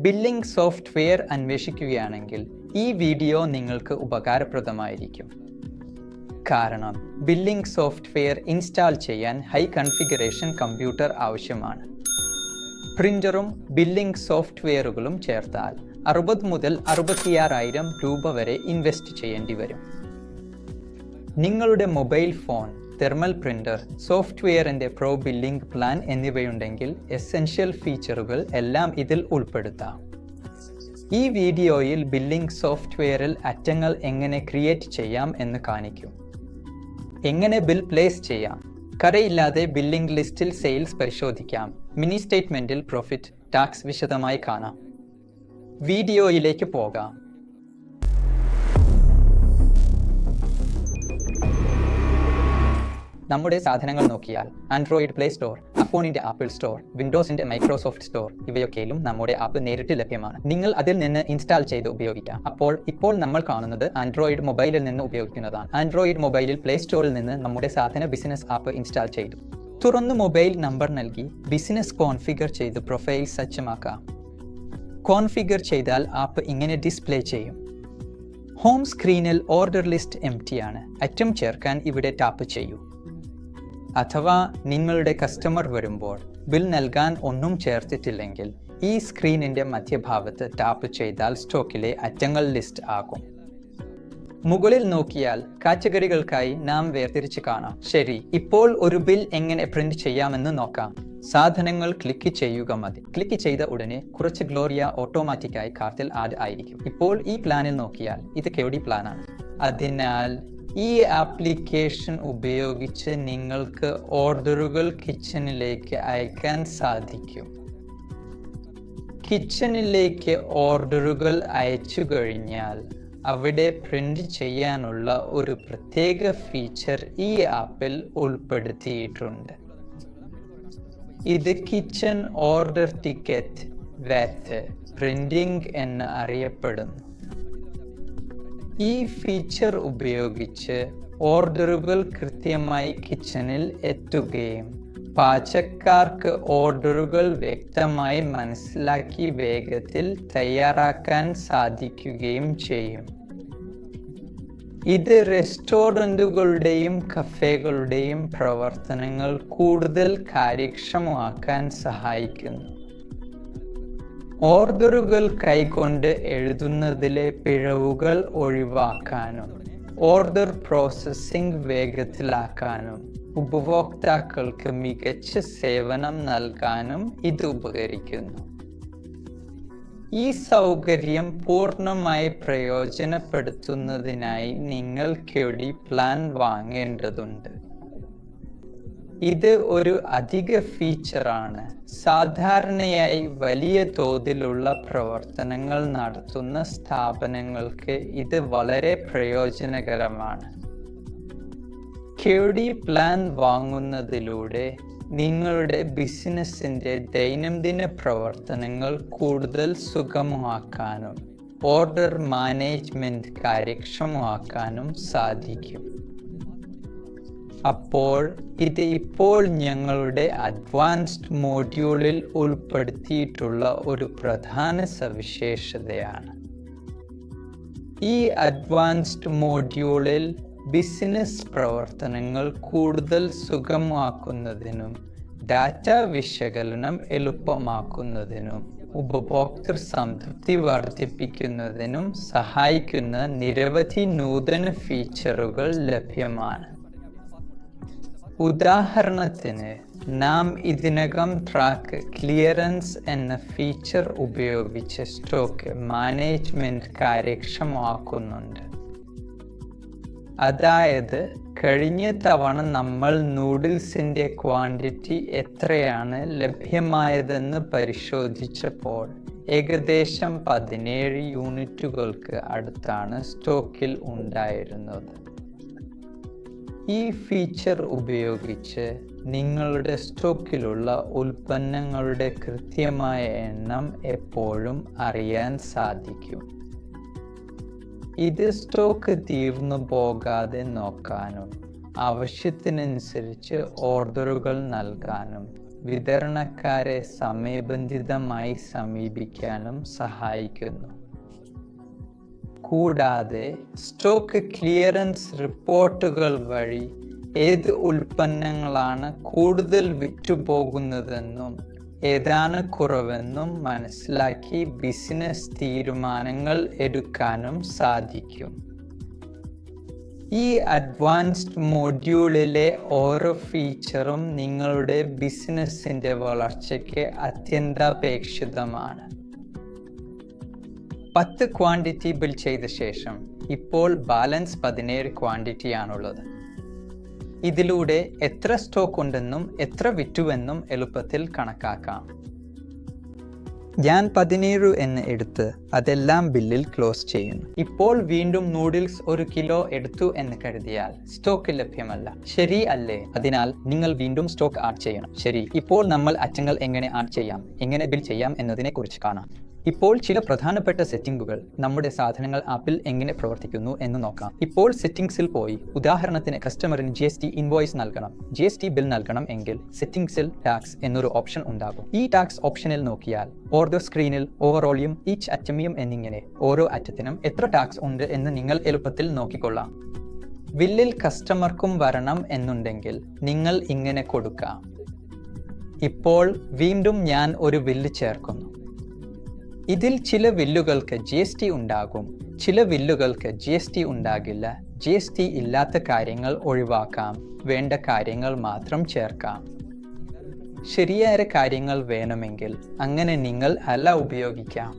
Billing software അന്വേഷിക്കുകയാണെങ്കിൽ ഈ video നിങ്ങൾക്ക് ഉപകാരപ്രദമായിരിക്കും. കാരണം ബില്ലിംഗ് സോഫ്റ്റ്വെയർ ഇൻസ്റ്റാൾ ചെയ്യാൻ ഹൈ കൺഫിഗറേഷൻ കമ്പ്യൂട്ടർ ആവശ്യമാണ്. പ്രിന്ററും ബില്ലിംഗ് സോഫ്റ്റ്വെയറുകളും ചേർത്താൽ 60 മുതൽ 66,000 രൂപ വരെ ഇൻവെസ്റ്റ് ചെയ്യേണ്ടി വരും. നിങ്ങളുടെ മൊബൈൽ ഫോൺ, തെർമൽ പ്രിന്റർ, സോഫ്റ്റ്വെയറിൻ്റെ പ്രോ ബില്ലിംഗ് പ്ലാൻ എന്നിവയുണ്ടെങ്കിൽ എസെൻഷ്യൽ ഫീച്ചറുകൾ എല്ലാം ഇതിൽ ഉൾപ്പെടുത്താം. ഈ വീഡിയോയിൽ ബില്ലിംഗ് സോഫ്റ്റ്വെയറിൽ അറ്റങ്ങൾ എങ്ങനെ ക്രിയേറ്റ് ചെയ്യാം എന്ന് കാണിക്കും. എങ്ങനെ ബിൽ പ്ലേസ് ചെയ്യാം, കരയില്ലാതെ ബില്ലിംഗ് ലിസ്റ്റിൽ സെയിൽസ് പരിശോധിക്കാം, മിനി സ്റ്റേറ്റ്മെന്റിൽ പ്രോഫിറ്റ്, ടാക്സ് വിശദമായി കാണാം. വീഡിയോയിലേക്ക് പോകാം. നമ്മുടെ സാധനങ്ങൾ നോക്കിയാൽ ആൻഡ്രോയിഡ് പ്ലേ സ്റ്റോർ, ഐഫോണിന്റെ ആപ്പിൾ സ്റ്റോർ, വിൻഡോസിന്റെ മൈക്രോസോഫ്റ്റ് സ്റ്റോർ ഇവയൊക്കെയിലും നമ്മുടെ ആപ്പ് നേരിട്ട് ലഭ്യമാണ്. നിങ്ങൾ അതിൽ നിന്ന് ഇൻസ്റ്റാൾ ചെയ്ത് ഉപയോഗിക്കാം. ഇപ്പോൾ നമ്മൾ കാണുന്നത് ആൻഡ്രോയിഡ് മൊബൈലിൽ നിന്ന് ഉപയോഗിക്കുന്നതാണ്. ആൻഡ്രോയിഡ് മൊബൈലിൽ പ്ലേ സ്റ്റോറിൽ നിന്ന് നമ്മുടെ സാധന ബിസിനസ് ആപ്പ് ഇൻസ്റ്റാൾ ചെയ്തു. തുറന്ന് മൊബൈൽ നമ്പർ നൽകി ബിസിനസ് കോൺഫിഗർ ചെയ്ത് പ്രൊഫൈൽ സജ്ജമാക്കാം. കോൺഫിഗർ ചെയ്താൽ ആപ്പ് ഇങ്ങനെ ഡിസ്പ്ലേ ചെയ്യും. ഹോം സ്ക്രീനിൽ ഓർഡർ ലിസ്റ്റ് എംപ്റ്റിയാണ്. ഐറ്റം ചേർക്കാൻ ഇവിടെ ടാപ്പ് ചെയ്യൂ. അഥവാ നിങ്ങളുടെ കസ്റ്റമർ വരുമ്പോൾ ബിൽ നൽകാൻ ഒന്നും ചേർത്തിട്ടില്ലെങ്കിൽ ഈ സ്ക്രീനിൻ്റെ മധ്യഭാഗത്ത് ടാപ്പ് ചെയ്താൽ സ്റ്റോക്കിലെ ഐറ്റങ്ങൾ ലിസ്റ്റ് ആകും. മുകളിൽ നോക്കിയാൽ കാറ്റഗറികൾക്കായി നാം വേർതിരിച്ച് കാണാം. ശരി, ഇപ്പോൾ ഒരു ബിൽ എങ്ങനെ പ്രിന്റ് ചെയ്യാമെന്ന് നോക്കാം. സാധനങ്ങൾ ക്ലിക്ക് ചെയ്യുക മതി. ക്ലിക്ക് ചെയ്ത ഉടനെ കുറച്ച് ഗ്ലോറിയ ഓട്ടോമാറ്റിക്കായി കാർട്ടിൽ ആഡ് ആയിരിക്കും. ഇപ്പോൾ ഈ പ്ലാനിൽ നോക്കിയാൽ ഇത് KOD പ്ലാനാണ്. അതിനാൽ ഈ ആപ്ലിക്കേഷൻ ഉപയോഗിച്ച് നിങ്ങൾക്ക് ഓർഡറുകൾ കിച്ചണിലേക്ക് അയക്കാൻ സാധിക്കും. കിച്ചണിലേക്ക് ഓർഡറുകൾ അയച്ചു കഴിഞ്ഞാൽ അവിടെ പ്രിന്റ് ചെയ്യാനുള്ള ഒരു പ്രത്യേക ഫീച്ചർ ഈ ആപ്പിൽ ഉൾപ്പെടുത്തിയിട്ടുണ്ട്. ഇത് കിച്ചൺ ഓർഡർ ടിക്കറ്റ് വാറ്റ് പ്രിന്റിംഗ് എന്ന് അറിയപ്പെടുന്നു. ഈ ഫീച്ചർ ഉപയോഗിച്ച് ഓർഡറുകൾ കൃത്യമായി കിച്ചണിൽ എത്തുകയും പാചകക്കാർക്ക് ഓർഡറുകൾ വ്യക്തമായി മനസ്സിലാക്കി വേഗത്തിൽ തയ്യാറാക്കാൻ സാധിക്കുകയും ചെയ്യും. ഇത് റെസ്റ്റോറൻറ്റുകളുടെയും കഫേകളുടെയും പ്രവർത്തനങ്ങൾ കൂടുതൽ കാര്യക്ഷമമാക്കാൻ സഹായിക്കുന്നു. ഓർഡറുകൾ കൈകൊണ്ട് എഴുതുന്നതിലെ പിഴവുകൾ ഒഴിവാക്കാനും ഓർഡർ പ്രോസസ്സിംഗ് വേഗത്തിലാക്കാനും ഉപഭോക്താക്കൾക്ക് മികച്ച സേവനം നൽകാനും ഇത് ഉപകരിക്കുന്നു. ഈ സൗകര്യം പൂർണ്ണമായി പ്രയോജനപ്പെടുത്തുന്നതിനായി നിങ്ങൾ KOD പ്ലാൻ വാങ്ങേണ്ടതുണ്ട്. ഇത് ഒരു അധിക ഫീച്ചറാണ്. സാധാരണയായി വലിയ തോതിലുള്ള പ്രവർത്തനങ്ങൾ നടത്തുന്ന സ്ഥാപനങ്ങൾക്ക് ഇത് വളരെ പ്രയോജനകരമാണ്. KOD പ്ലാൻ വാങ്ങുന്നതിലൂടെ നിങ്ങളുടെ ബിസിനസ്സിൻ്റെ ദൈനംദിന പ്രവർത്തനങ്ങൾ കൂടുതൽ സുഗമമാക്കാനും ഓർഡർ മാനേജ്മെന്റ് കാര്യക്ഷമമാക്കാനും സാധിക്കും. ഇത് ഇപ്പോൾ ഞങ്ങളുടെ അഡ്വാൻസ്ഡ് മോഡ്യൂളിൽ ഉൾപ്പെടുത്തിയിട്ടുള്ള ഒരു പ്രധാന സവിശേഷതയാണ്. ഈ അഡ്വാൻസ്ഡ് മോഡ്യൂളിൽ ബിസിനസ് പ്രവർത്തനങ്ങൾ കൂടുതൽ സുഗമമാക്കുന്നതിനും ഡാറ്റ വിശകലനം എളുപ്പമാക്കുന്നതിനും ഉപഭോക്തൃ സംതൃപ്തി വർദ്ധിപ്പിക്കുന്നതിനും സഹായിക്കുന്ന നിരവധി നൂതന ഫീച്ചറുകൾ ലഭ്യമാണ്. ഉദാഹരണത്തിന്, നാം ഇതിനകം ട്രാക്ക് ക്ലിയറൻസ് എന്ന ഫീച്ചർ ഉപയോഗിച്ച് സ്റ്റോക്ക് മാനേജ്മെന്റ് കാര്യക്ഷമമാക്കുന്നുണ്ട്. അതായത്, കഴിഞ്ഞ തവണ നമ്മൾ നൂഡിൽസിൻ്റെ ക്വാണ്ടിറ്റി എത്രയാണ് ലഭ്യമായതെന്ന് പരിശോധിച്ചപ്പോൾ ഏകദേശം 17 യൂണിറ്റുകൾക്ക് അടുത്താണ് സ്റ്റോക്കിൽ ഉണ്ടായിരുന്നത്. ഈ ഫീച്ചർ ഉപയോഗിച്ച് നിങ്ങളുടെ സ്റ്റോക്കിലുള്ള ഉൽപ്പന്നങ്ങളുടെ കൃത്യമായ എണ്ണം എപ്പോഴും അറിയാൻ സാധിക്കും. ഇത് സ്റ്റോക്ക് തീർന്നു പോകാതെ നോക്കാനും ആവശ്യത്തിനനുസരിച്ച് ഓർഡറുകൾ നൽകാനും വിതരണക്കാരെ സമയബന്ധിതമായി സമീപിക്കാനും സഹായിക്കുന്നു. കൂടാതെ സ്റ്റോക്ക് ക്ലിയറൻസ് റിപ്പോർട്ടുകൾ വഴി ഏത് ഉൽപ്പന്നങ്ങളാണ് കൂടുതൽ വിറ്റുപോകുന്നതെന്നും ഏതാണ് കുറവെന്നും മനസ്സിലാക്കി ബിസിനസ് തീരുമാനങ്ങൾ എടുക്കാനും സാധിക്കും. ഈ അഡ്വാൻസ്ഡ് മോഡ്യൂളിലെ ഓരോ ഫീച്ചറും നിങ്ങളുടെ ബിസിനസ്സിൻ്റെ വളർച്ചയ്ക്ക് അത്യന്താപേക്ഷിതമാണ്. 10 ക്വാണ്ടിറ്റി ബിൽഡ് ചെയ്ത ശേഷം ഇപ്പോൾ ബാലൻസ് 17 ക്വാണ്ടിറ്റിയാണുള്ളത്. ഇതിലൂടെ എത്ര സ്റ്റോക്ക് ഉണ്ടെന്നും എത്ര വിറ്റുവെന്നും എളുപ്പത്തിൽ കണക്കാക്കാം. ഞാൻ 17 എന്ന് എടുത്ത് അതെല്ലാം ബില്ലിൽ ക്ലോസ് ചെയ്യുന്നു. ഇപ്പോൾ വീണ്ടും നൂഡിൽസ് 1 കിലോ എടുത്തു എന്ന് കരുതിയാൽ സ്റ്റോക്ക് ലഭ്യമല്ല. ശരി അല്ലേ? അതിനാൽ നിങ്ങൾ വീണ്ടും സ്റ്റോക്ക് ആഡ് ചെയ്യണം. ശരി, ഇപ്പോൾ നമ്മൾ അറ്റങ്ങൾ എങ്ങനെ ആഡ് ചെയ്യാം, എങ്ങനെ ബിൽ ചെയ്യാം എന്നതിനെ കുറിച്ച് കാണാം. ഇപ്പോൾ ചില പ്രധാനപ്പെട്ട സെറ്റിംഗുകൾ നമ്മുടെ സാധനങ്ങൾ ആപ്പിൽ എങ്ങനെ പ്രവർത്തിക്കുന്നു എന്ന് നോക്കാം. ഇപ്പോൾ സെറ്റിംഗ്സിൽ പോയി ഉദാഹരണത്തിന് കസ്റ്റമറിന് GST ഇൻവോയ്സ് നൽകണം, GST ബിൽ നൽകണം എങ്കിൽ സെറ്റിംഗ്സിൽ ടാക്സ് എന്നൊരു ഓപ്ഷൻ ഉണ്ടാകും. ഈ ടാക്സ് ഓപ്ഷനിൽ നോക്കിയാൽ ഓരോ സ്ക്രീനിൽ ഓവറോളിയും ഈച്ച് അറ്റമിയും എന്നിങ്ങനെ ഓരോ അറ്റത്തിനും എത്ര ടാക്സ് ഉണ്ട് എന്ന് നിങ്ങൾ എളുപ്പത്തിൽ നോക്കിക്കൊള്ളാം. ബില്ലിൽ കസ്റ്റമർക്കും വരണം എന്നുണ്ടെങ്കിൽ നിങ്ങൾ ഇങ്ങനെ കൊടുക്കാം. ഇപ്പോൾ വീണ്ടും ഞാൻ ഒരു ബില്ല് ചേർക്കുന്നു. ഇതിൽ ചില ബില്ലുകൾക്ക് GST ഉണ്ടാകും, ചില ബില്ലുകൾക്ക് GST ഉണ്ടാകില്ല. GST ഇല്ലാത്ത കാര്യങ്ങൾ ഒഴിവാക്കാം, വേണ്ട കാര്യങ്ങൾ മാത്രം ചേർക്കാം. ശരിയായ കാര്യങ്ങൾ വേണമെങ്കിൽ അങ്ങനെ നിങ്ങൾ അല ഉപയോഗിക്കാം.